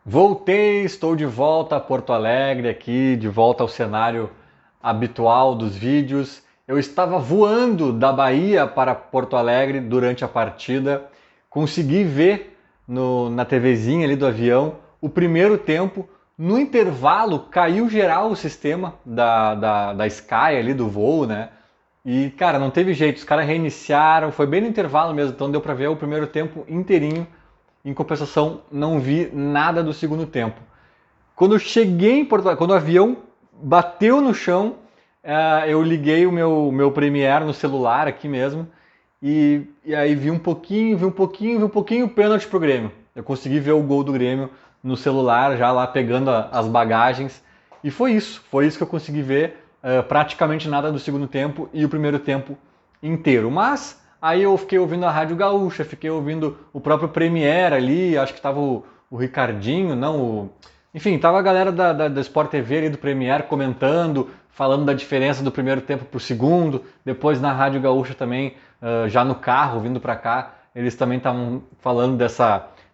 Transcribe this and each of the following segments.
Voltei, estou de volta a Porto Alegre aqui, de volta ao cenário habitual dos vídeos. Eu estava voando da Bahia para Porto Alegre durante a partida. Consegui ver na TVzinha ali do avião o primeiro tempo. No intervalo caiu geral o sistema da Sky ali do voo, né? E cara, não teve jeito, os caras reiniciaram, foi bem no intervalo mesmo, então deu para ver o primeiro tempo inteirinho. Em compensação, não vi nada do segundo tempo. Quando eu cheguei em Porto Alegre, quando o avião bateu no chão, eu liguei o meu Premiere no celular aqui mesmo e aí vi um pouquinho, o pênalti pro Grêmio. Eu consegui ver o gol do Grêmio no celular, já lá pegando as bagagens. E foi isso que eu consegui ver, praticamente nada do segundo tempo e o primeiro tempo inteiro. Mas aí eu fiquei ouvindo a Rádio Gaúcha, fiquei ouvindo o próprio Premiere ali, acho que tava o Ricardinho, enfim, tava a galera da Sport TV ali do Premiere comentando, falando da diferença do primeiro tempo pro segundo, depois na Rádio Gaúcha também, já no carro, vindo para cá, eles também estavam falando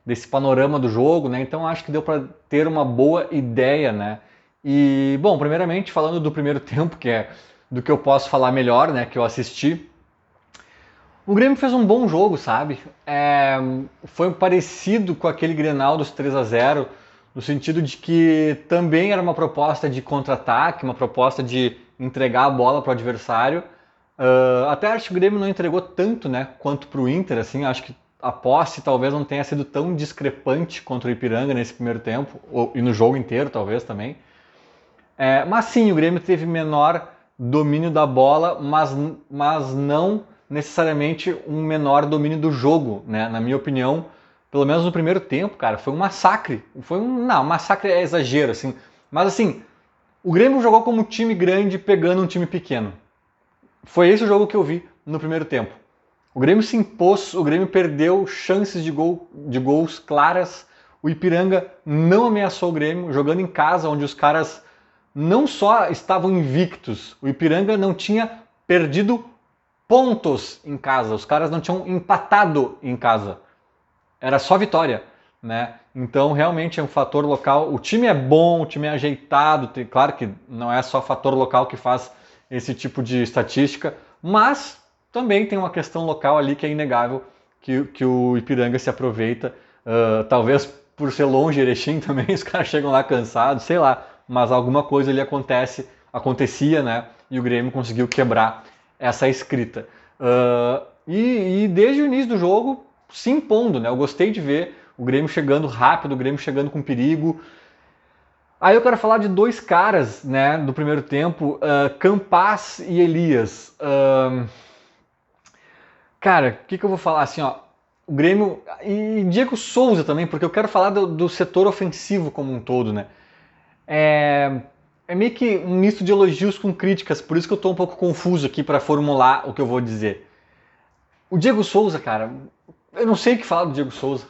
desse panorama do jogo, né? Então acho que deu para ter uma boa ideia, né? E, bom, primeiramente falando do primeiro tempo, que é do que eu posso falar melhor, né? Que eu assisti. O Grêmio fez um bom jogo, sabe? Foi parecido com aquele Grenal dos 3-0, no sentido de que também era uma proposta de contra-ataque, uma proposta de entregar a bola para o adversário. Até acho que o Grêmio não entregou tanto, né, quanto para o Inter, assim, acho que a posse talvez não tenha sido tão discrepante contra o Ipiranga nesse primeiro tempo, e no jogo inteiro talvez também. Mas sim, o Grêmio teve menor domínio da bola, mas não necessariamente um menor domínio do jogo, né? Na minha opinião, pelo menos no primeiro tempo, cara, foi um massacre. Não, massacre é exagero, assim. Mas assim, o Grêmio jogou como um time grande pegando um time pequeno. Foi esse o jogo que eu vi no primeiro tempo. O Grêmio se impôs, o Grêmio perdeu chances de gols claras. O Ipiranga não ameaçou o Grêmio, jogando em casa, onde os caras não só estavam invictos, o Ipiranga não tinha perdido pontos em casa, os caras não tinham empatado em casa. Era só vitória, né? Então realmente é um fator local. O time é bom, o time é ajeitado, claro que não é só fator local que faz esse tipo de estatística, mas também tem uma questão local ali que é inegável que o Ipiranga se aproveita. Talvez por ser longe Erechim também, os caras chegam lá cansados, sei lá, mas alguma coisa ali acontecia, né? E o Grêmio conseguiu quebrar essa escrita. E desde o início do jogo, se impondo, né? Eu gostei de ver o Grêmio chegando rápido, o Grêmio chegando com perigo. Aí eu quero falar de dois caras, né, do primeiro tempo, Campas e Elias. Cara, o que eu vou falar assim, ó? O Grêmio e Diego Souza também, porque eu quero falar do setor ofensivo como um todo, né? É meio que um misto de elogios com críticas, por isso que eu tô um pouco confuso aqui para formular o que eu vou dizer. O Diego Souza, cara, eu não sei o que falar do Diego Souza.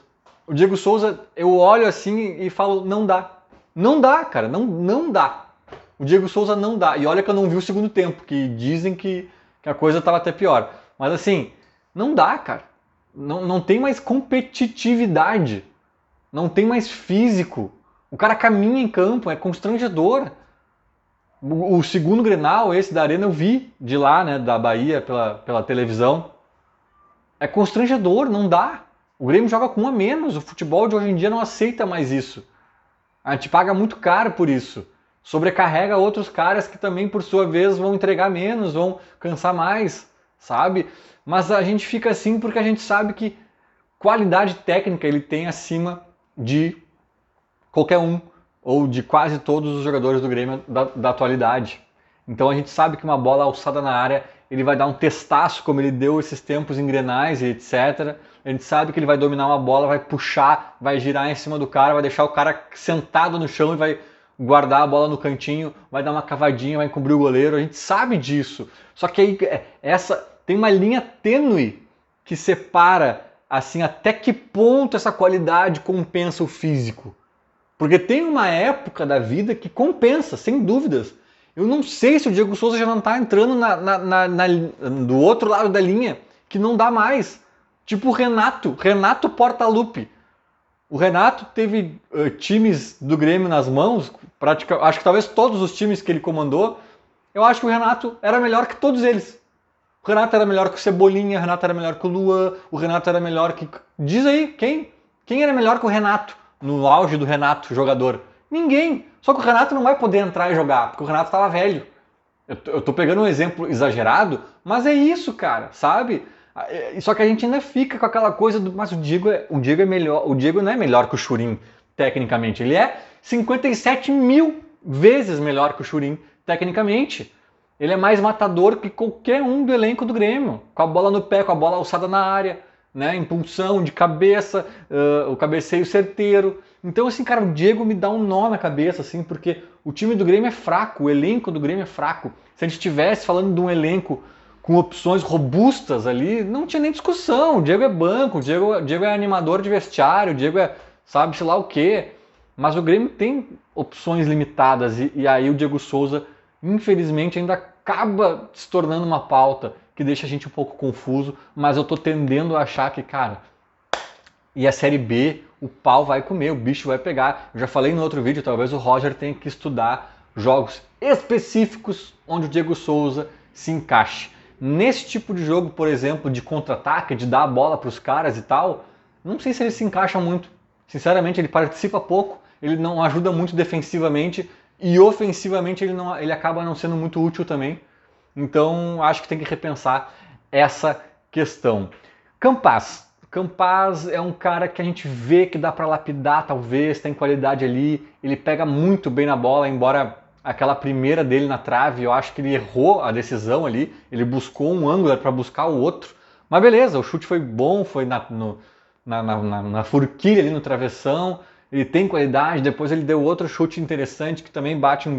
O Diego Souza, eu olho assim e falo, não dá. Não dá, cara, não dá. O Diego Souza não dá. E olha que eu não vi o segundo tempo, que dizem que a coisa estava até pior. Mas assim, não dá, cara. Não tem mais competitividade. Não tem mais físico. O cara caminha em campo, é constrangedor. O segundo Grenal, esse da Arena, eu vi de lá, né, da Bahia, pela televisão. É constrangedor, não dá. O Grêmio joga com um a menos. O futebol de hoje em dia não aceita mais isso. A gente paga muito caro por isso. Sobrecarrega outros caras que também, por sua vez, vão entregar menos, vão cansar mais, sabe? Mas a gente fica assim porque a gente sabe que qualidade técnica ele tem acima de qualquer um ou de quase todos os jogadores do Grêmio da atualidade. Então a gente sabe que uma bola alçada na área ele vai dar um testaço como ele deu esses tempos em Grenais e etc. A gente sabe que ele vai dominar uma bola, vai puxar, vai girar em cima do cara, vai deixar o cara sentado no chão e vai guardar a bola no cantinho, vai dar uma cavadinha, vai encobrir o goleiro. A gente sabe disso. Só que aí essa tem uma linha tênue que separa assim até que ponto essa qualidade compensa o físico. Porque tem uma época da vida que compensa, sem dúvidas. Eu não sei se o Diego Souza já não está entrando do outro lado da linha, que não dá mais. Tipo o Renato Portaluppi. O Renato teve times do Grêmio nas mãos, acho que talvez todos os times que ele comandou, eu acho que o Renato era melhor que todos eles. O Renato era melhor que o Cebolinha, o Renato era melhor que o Luan, o Renato era melhor que... Diz aí, quem? Quem era melhor que o Renato? No auge do Renato, jogador? Ninguém. Só que o Renato não vai poder entrar e jogar, porque o Renato estava velho. Eu tô pegando um exemplo exagerado, mas é isso, cara, sabe? Só que a gente ainda fica com aquela coisa do... Mas o Diego é melhor. O Diego não é melhor que o Churin, tecnicamente. Ele é 57 mil vezes melhor que o Churin, tecnicamente. Ele é mais matador que qualquer um do elenco do Grêmio. Com a bola no pé, com a bola alçada na área, né? Impulsão de cabeça, o cabeceio certeiro. Então, assim, cara, o Diego me dá um nó na cabeça, assim, porque o time do Grêmio é fraco, o elenco do Grêmio é fraco. Se a gente estivesse falando de um elenco com opções robustas ali, não tinha nem discussão. O Diego é banco, o Diego é animador de vestiário, o Diego é sabe sei lá o quê. Mas o Grêmio tem opções limitadas e aí o Diego Souza, infelizmente, ainda acaba se tornando uma pauta que deixa a gente um pouco confuso, mas eu tô tendendo a achar que, cara, e a Série B, o pau vai comer, o bicho vai pegar. Eu já falei no outro vídeo, talvez o Roger tenha que estudar jogos específicos onde o Diego Souza se encaixe. Nesse tipo de jogo, por exemplo, de contra-ataque, de dar a bola para os caras e tal, não sei se ele se encaixa muito. Sinceramente, ele participa pouco, ele não ajuda muito defensivamente e ofensivamente ele acaba não sendo muito útil também. Então, acho que tem que repensar essa questão. Campaz é um cara que a gente vê que dá para lapidar, talvez, tem qualidade ali, ele pega muito bem na bola, embora aquela primeira dele na trave, eu acho que ele errou a decisão ali, ele buscou um ângulo para buscar o outro, mas beleza, o chute foi bom, foi na forquilha ali no travessão, ele tem qualidade, depois ele deu outro chute interessante que também bate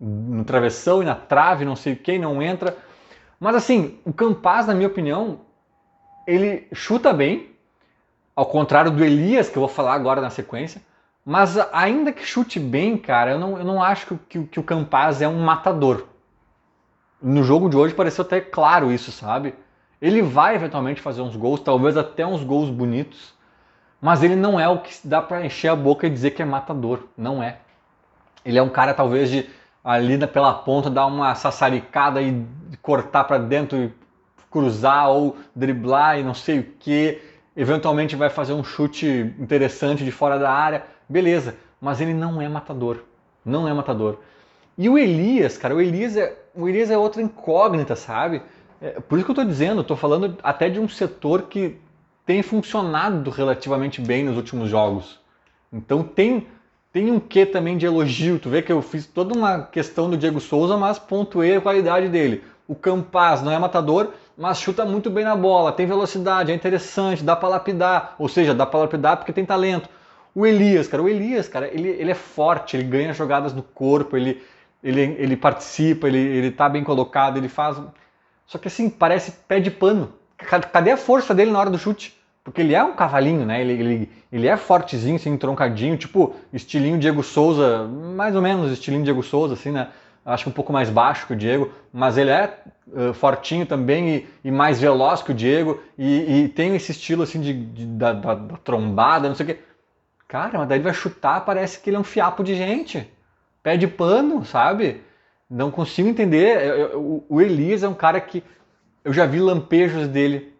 no travessão e na trave, não sei quem, não entra. Mas assim, o Campaz, na minha opinião, ele chuta bem, ao contrário do Elias, que eu vou falar agora na sequência, mas ainda que chute bem, cara, eu não acho que o Campaz é um matador. No jogo de hoje pareceu até claro isso, sabe? Ele vai eventualmente fazer uns gols, talvez até uns gols bonitos, mas ele não é o que dá pra encher a boca e dizer que é matador. Não é. Ele é um cara talvez de ali pela ponta dar uma sassaricada e cortar pra dentro e cruzar ou driblar e não sei o que. Eventualmente vai fazer um chute interessante de fora da área. Beleza, mas ele não é matador. Não é matador. E o Elias, cara, o Elias é outra incógnita, sabe? Por isso que eu tô dizendo, eu tô falando até de um setor que tem funcionado relativamente bem nos últimos jogos. Então tem um quê também de elogio. Tu vê que eu fiz toda uma questão do Diego Souza, mas pontuei a qualidade dele. O Campaz não é matador, mas chuta muito bem na bola, tem velocidade, é interessante, dá pra lapidar. Ou seja, dá pra lapidar porque tem talento. O Elias, cara, ele é forte, ele ganha jogadas no corpo, ele participa, ele tá bem colocado, ele faz... Só que assim, parece pé de pano. Cadê a força dele na hora do chute? Porque ele é um cavalinho, né? Ele é fortezinho, assim, troncadinho, tipo estilinho Diego Souza, mais ou menos estilinho Diego Souza, assim, né? Acho que um pouco mais baixo que o Diego, mas ele é fortinho também e mais veloz que o Diego e tem esse estilo, assim, da trombada, não sei o quê. Cara, mas daí ele vai chutar, parece que ele é um fiapo de gente. Pé de pano, sabe? Não consigo entender. O Elias é um cara que eu já vi lampejos dele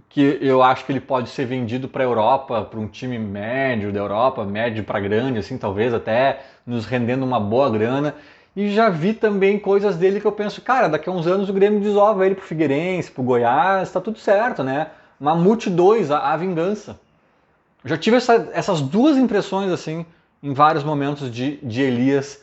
que eu acho que ele pode ser vendido para a Europa, para um time médio da Europa, médio para grande, assim, talvez até nos rendendo uma boa grana. E já vi também coisas dele que eu penso, cara, daqui a uns anos o Grêmio desova ele pro Figueirense, pro Goiás, tá tudo certo, né? Mamute 2, a vingança. Eu já tive essas duas impressões, assim, em vários momentos de Elias.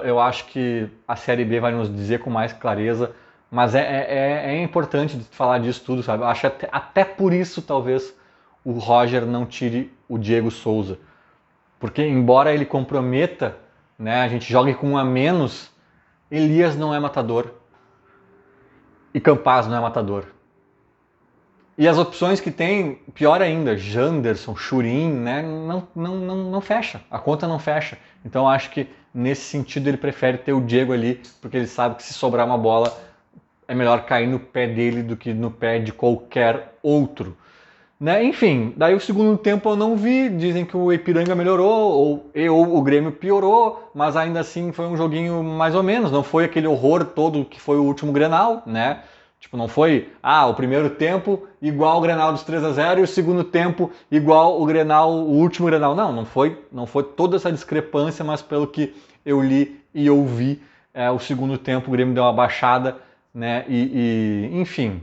Eu acho que a Série B vai nos dizer com mais clareza, mas é importante falar disso tudo, sabe? Eu acho até por isso, talvez, o Roger não tire o Diego Souza. Porque, embora ele comprometa, né, a gente jogue com um a menos, Elias não é matador. E Campaz não é matador. E as opções que tem, pior ainda, Janderson, Churin, né, não fecha, a conta não fecha. Então acho que nesse sentido ele prefere ter o Diego ali, porque ele sabe que se sobrar uma bola é melhor cair no pé dele do que no pé de qualquer outro. Né? Enfim, daí o segundo tempo eu não vi, dizem que o Ipiranga melhorou ou o Grêmio piorou, mas ainda assim foi um joguinho mais ou menos, não foi aquele horror todo que foi o último Grenal, né? Tipo, não foi, o primeiro tempo igual o Grenal dos 3-0 e o segundo tempo igual o Grenal, o último Grenal. Não foi toda essa discrepância, mas pelo que eu li e ouvi, o segundo tempo o Grêmio deu uma baixada, né? Enfim,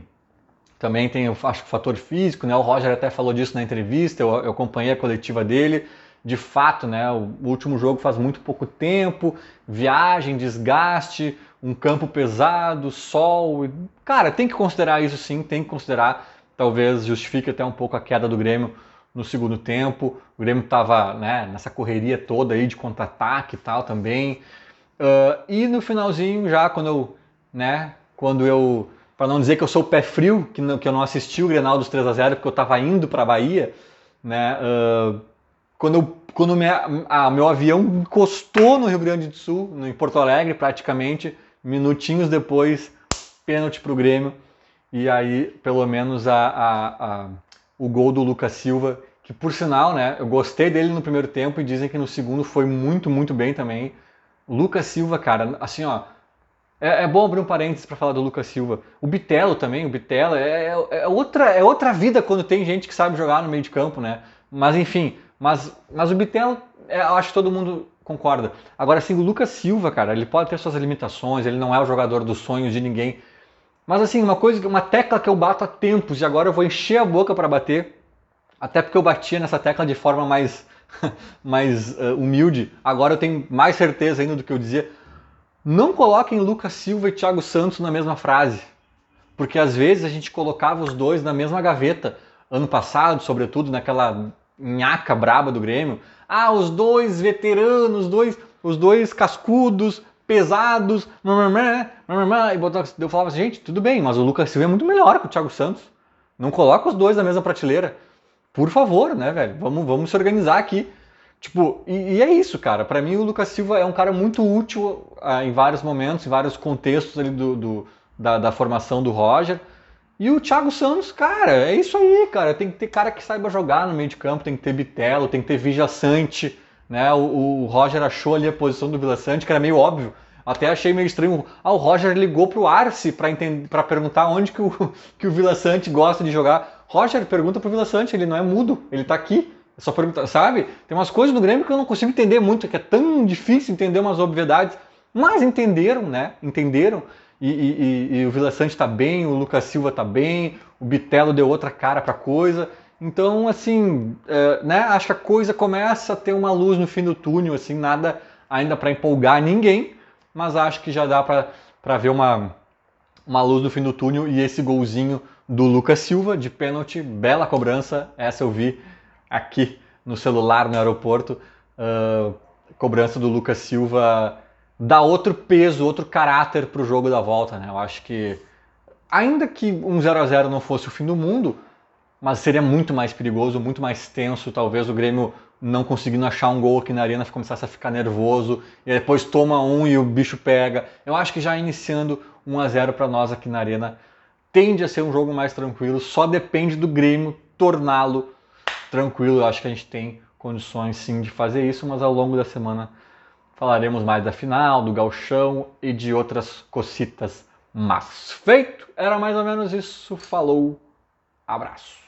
também tem, acho que o fator físico, né? O Roger até falou disso na entrevista, eu acompanhei a coletiva dele. De fato, né? O último jogo faz muito pouco tempo, viagem, desgaste, um campo pesado, sol. Cara, tem que considerar isso sim, tem que considerar. Talvez justifique até um pouco a queda do Grêmio no segundo tempo. O Grêmio estava, né, nessa correria toda aí de contra-ataque e tal também. E no finalzinho, já quando eu para não dizer que eu sou pé frio, que eu não assisti o Grenal dos 3-0 porque eu estava indo para a Bahia, né? Quando meu avião encostou no Rio Grande do Sul, em Porto Alegre praticamente, minutinhos depois, pênalti para o Grêmio, e aí pelo menos o gol do Lucas Silva, que por sinal, né, eu gostei dele no primeiro tempo e dizem que no segundo foi muito, muito bem também. O Lucas Silva, cara, assim, ó, é bom abrir um parênteses para falar do Lucas Silva. O Bitelo também, o Bitelo é outra vida quando tem gente que sabe jogar no meio de campo, né? Mas enfim, mas o Bitelo, eu acho que todo mundo concorda. Agora, assim, o Lucas Silva, cara, ele pode ter suas limitações, ele não é o jogador dos sonhos de ninguém. Mas assim, uma tecla que eu bato há tempos e agora eu vou encher a boca para bater, até porque eu batia nessa tecla de forma mais, mais humilde, agora eu tenho mais certeza ainda do que eu dizia. Não coloquem Lucas Silva e Thiago Santos na mesma frase, porque às vezes a gente colocava os dois na mesma gaveta. Ano passado, sobretudo, naquela nhaca braba do Grêmio. Os dois veteranos, os dois cascudos, pesados, e eu falava assim, gente, tudo bem, mas o Lucas Silva é muito melhor que o Thiago Santos. Não coloca os dois na mesma prateleira. Por favor, né, velho? Vamos se organizar aqui. Tipo, e é isso, cara. Pra mim, o Lucas Silva é um cara muito útil em vários momentos, em vários contextos ali da formação do Roger. E o Thiago Santos, cara, é isso aí, cara. Tem que ter cara que saiba jogar no meio de campo, tem que ter Bitelo, tem que ter Vija Sante, né? O Roger achou ali a posição do Vila Sante, que era meio óbvio. Até achei meio estranho. O Roger ligou pro Arce pra perguntar onde que o Vila Sante gosta de jogar. Roger, pergunta pro Vila Sante, ele não é mudo, ele tá aqui. É só perguntar, sabe? Tem umas coisas no Grêmio que eu não consigo entender muito, que é tão difícil entender umas obviedades. Mas entenderam, né? Entenderam. E o Vila Sante tá bem, o Lucas Silva tá bem, o Bitelo deu outra cara pra coisa. Então, assim, né? Acho que a coisa começa a ter uma luz no fim do túnel, assim, nada ainda para empolgar ninguém, mas acho que já dá para ver uma luz no fim do túnel. E esse golzinho do Lucas Silva de pênalti, bela cobrança, essa eu vi aqui no celular no aeroporto, cobrança do Lucas Silva dá outro peso, outro caráter para o jogo da volta, né? Eu acho que, ainda que um 0-0 não fosse o fim do mundo, mas seria muito mais perigoso, muito mais tenso, talvez o Grêmio não conseguindo achar um gol aqui na arena começasse a ficar nervoso, e depois toma um e o bicho pega. Eu acho que já iniciando 1-0 para nós aqui na arena, tende a ser um jogo mais tranquilo, só depende do Grêmio torná-lo tranquilo. Eu acho que a gente tem condições sim de fazer isso, mas ao longo da semana falaremos mais da final, do gauchão e de outras cocitas. Mas feito, era mais ou menos isso. Falou, abraço.